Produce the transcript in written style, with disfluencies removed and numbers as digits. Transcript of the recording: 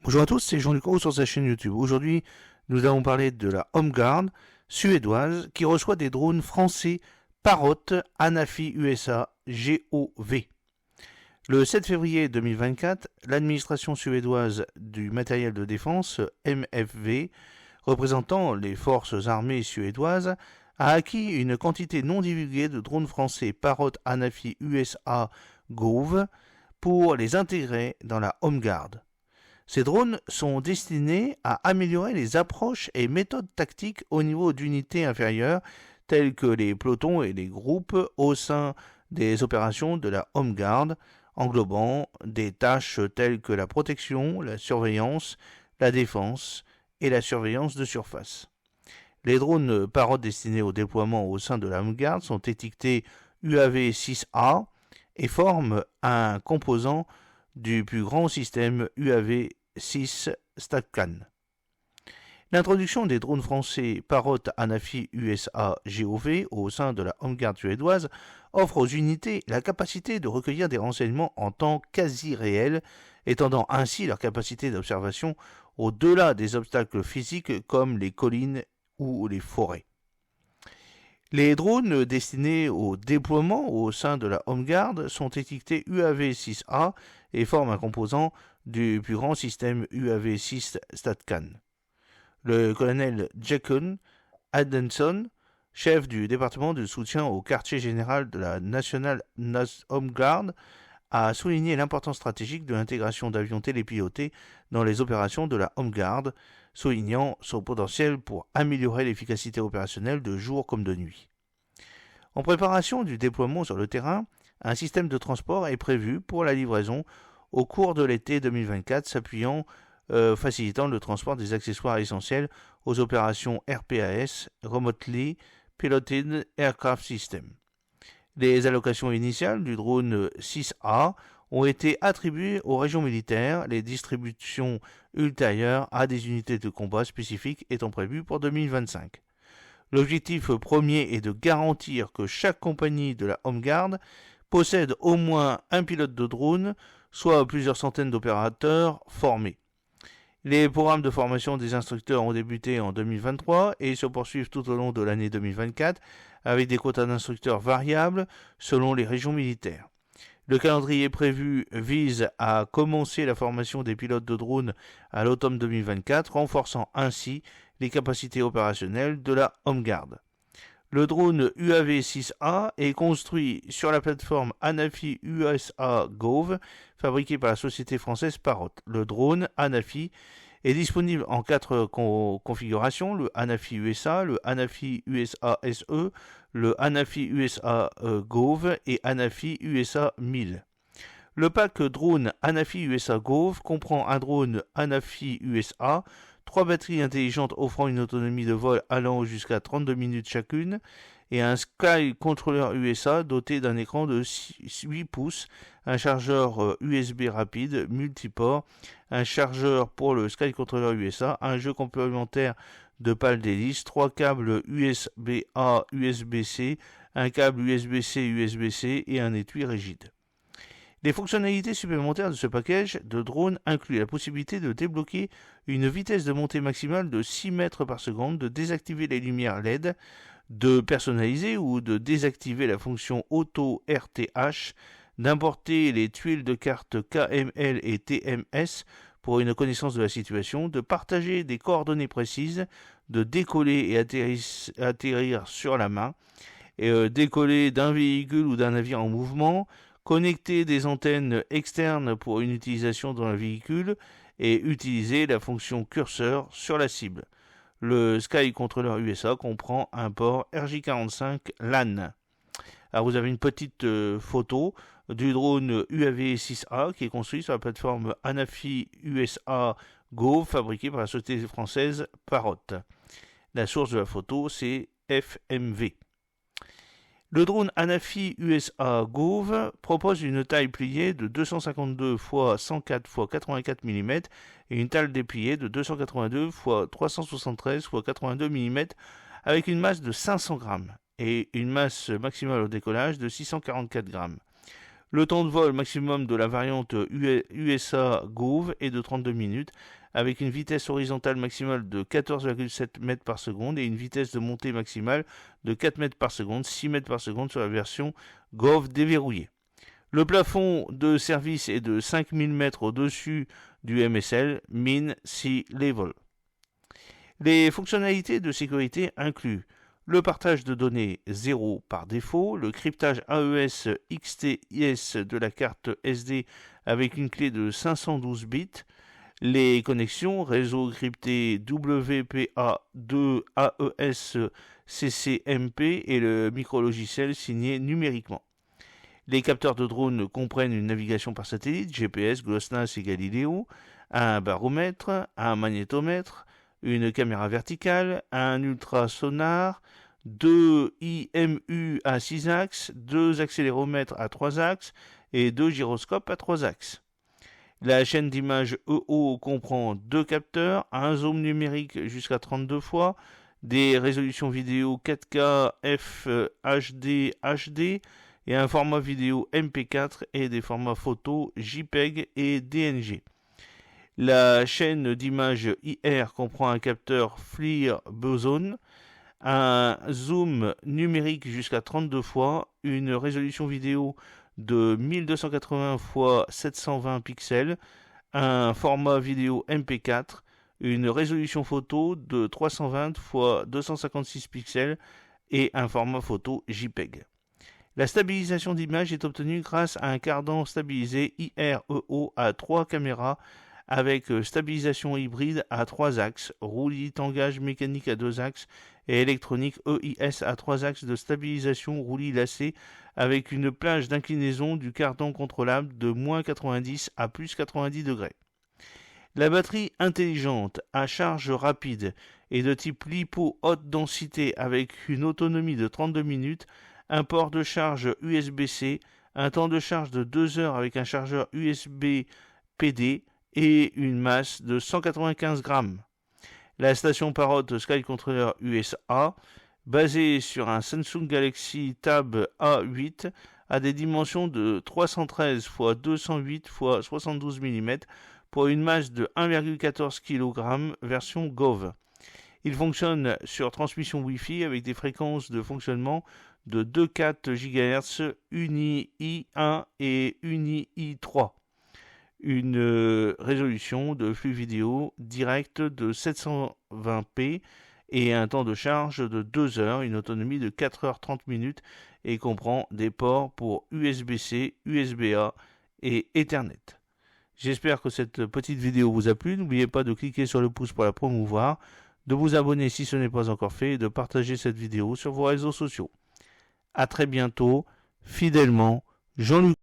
Bonjour à tous, c'est Jean-Luc Roux sur sa chaîne YouTube. Aujourd'hui, nous allons parler de la Home Guard suédoise qui reçoit des drones français Parrot Anafi USA GOV. Le 7 février 2024, l'administration suédoise du matériel de défense, MFV, représentant les forces armées suédoises, a acquis une quantité non divulguée de drones français Parrot Anafi USA GOV pour les intégrer dans la Home Guard. Ces drones sont destinés à améliorer les approches et méthodes tactiques au niveau d'unités inférieures, telles que les pelotons et les groupes au sein des opérations de la Home Guard, englobant des tâches telles que la protection, la surveillance, la défense et la surveillance de surface. Les drones Parrot destinés au déploiement au sein de la Home Guard sont étiquetés UAV-6A et forment un composant du plus grand système UAV-6 StatCan. L'introduction des drones français Parrot Anafi USA GOV au sein de la Home Guard suédoise offre aux unités la capacité de recueillir des renseignements en temps quasi réel, étendant ainsi leur capacité d'observation au-delà des obstacles physiques comme les collines ou les forêts. Les drones destinés au déploiement au sein de la Home Guard sont étiquetés UAV-6A et forment un composant du plus grand système UAV-6 StatCan. Le colonel Jekon Adenson, chef du département de soutien au quartier général de la National Home Guard, a souligné l'importance stratégique de l'intégration d'avions télépilotés dans les opérations de la Home Guard, soulignant son potentiel pour améliorer l'efficacité opérationnelle de jour comme de nuit. En préparation du déploiement sur le terrain, un système de transport est prévu pour la livraison au cours de l'été 2024, facilitant le transport des accessoires essentiels aux opérations RPAS, Remotely Piloted Aircraft System. Les allocations initiales du drone 6A ont été attribuées aux régions militaires, les distributions ultérieures à des unités de combat spécifiques étant prévues pour 2025. L'objectif premier est de garantir que chaque compagnie de la Home Guard possède au moins un pilote de drone, soit plusieurs centaines d'opérateurs formés. Les programmes de formation des instructeurs ont débuté en 2023 et se poursuivent tout au long de l'année 2024 avec des quotas d'instructeurs variables selon les régions militaires. Le calendrier prévu vise à commencer la formation des pilotes de drones à l'automne 2024, renforçant ainsi les capacités opérationnelles de la Home Guard. Le drone UAV-6A est construit sur la plateforme Anafi USA GOV, fabriquée par la société française Parrot. Le drone Anafi est disponible en 4 configurations, le Anafi USA, le Anafi USA SE, le Anafi USA GOV et Anafi USA 1000. Le pack drone Anafi USA GOV comprend un drone Anafi USA, 3 batteries intelligentes offrant une autonomie de vol allant jusqu'à 32 minutes chacune, et un Sky Controller USA doté d'un écran de 8 pouces, un chargeur USB rapide multiport, un chargeur pour le Sky Controller USA, un jeu complémentaire de pales d'hélice, 3 câbles USB-A, USB-C, un câble USB-C, USB-C et un étui rigide. Les fonctionnalités supplémentaires de ce package de drones incluent la possibilité de débloquer une vitesse de montée maximale de 6 mètres par seconde, de désactiver les lumières LED, de personnaliser ou de désactiver la fonction Auto RTH, d'importer les tuiles de cartes KML et TMS pour une connaissance de la situation, de partager des coordonnées précises, de décoller et atterrir sur la main, et décoller d'un véhicule ou d'un navire en mouvement, connecter des antennes externes pour une utilisation dans le véhicule et utiliser la fonction curseur sur la cible. Le Sky Controller USA comprend un port RJ45 LAN. Alors vous avez une petite photo du drone UAV-6A qui est construit sur la plateforme Anafi USA Go fabriquée par la société française Parrot. La source de la photo c'est FMV. Le drone Anafi USA GOV propose une taille pliée de 252 x 104 x 84 mm et une taille dépliée de 282 x 373 x 82 mm avec une masse de 500 grammes et une masse maximale au décollage de 644 grammes. Le temps de vol maximum de la variante USA Gove est de 32 minutes, avec une vitesse horizontale maximale de 14,7 mètres par seconde et une vitesse de montée maximale de 4 mètres par seconde, 6 mètres par seconde sur la version Gove déverrouillée. Le plafond de service est de 5000 mètres au-dessus du MSL, Mean Sea Level. Les fonctionnalités de sécurité incluent le partage de données 0 par défaut, le cryptage AES XTIS de la carte SD avec une clé de 512 bits, les connexions réseau crypté WPA2 AES CCMP et le micrologiciel signé numériquement. Les capteurs de drone comprennent une navigation par satellite, GPS, GLONASS et Galileo, un baromètre, un magnétomètre, une caméra verticale, un ultrasonar, 2 IMU à 6 axes, 2 accéléromètres à 3 axes et 2 gyroscopes à 3 axes. La chaîne d'image EO comprend 2 capteurs, un zoom numérique jusqu'à 32 fois, des résolutions vidéo 4K FHD HD et un format vidéo MP4 et des formats photo JPEG et DNG. La chaîne d'image IR comprend un capteur FLIR boson, un zoom numérique jusqu'à 32 fois, une résolution vidéo de 1280 x 720 pixels, un format vidéo MP4, une résolution photo de 320 x 256 pixels et un format photo JPEG. La stabilisation d'image est obtenue grâce à un cardan stabilisé IR-EO à 3 caméras avec stabilisation hybride à 3 axes, roulis tangage mécanique à 2 axes et électronique EIS à 3 axes de stabilisation roulis lacé avec une plage d'inclinaison du cardan contrôlable de moins 90 à plus 90 degrés. La batterie intelligente à charge rapide est de type LiPo haute densité avec une autonomie de 32 minutes, un port de charge USB-C, un temps de charge de 2 heures avec un chargeur USB PD et une masse de 195 grammes. La station Parrot Sky Controller USA, basée sur un Samsung Galaxy Tab A8, a des dimensions de 313 x 208 x 72 mm pour une masse de 1,14 kg version Gove. Il fonctionne sur transmission Wi-Fi avec des fréquences de fonctionnement de 2,4 GHz UNI-I1 et UNI-I3. Une résolution de flux vidéo direct de 720p et un temps de charge de 2 heures, une autonomie de 4h30 minutes et comprend des ports pour USB-C, USB-A et Ethernet. J'espère que cette petite vidéo vous a plu. N'oubliez pas de cliquer sur le pouce pour la promouvoir, de vous abonner si ce n'est pas encore fait et de partager cette vidéo sur vos réseaux sociaux. À très bientôt, fidèlement, Jean-Luc.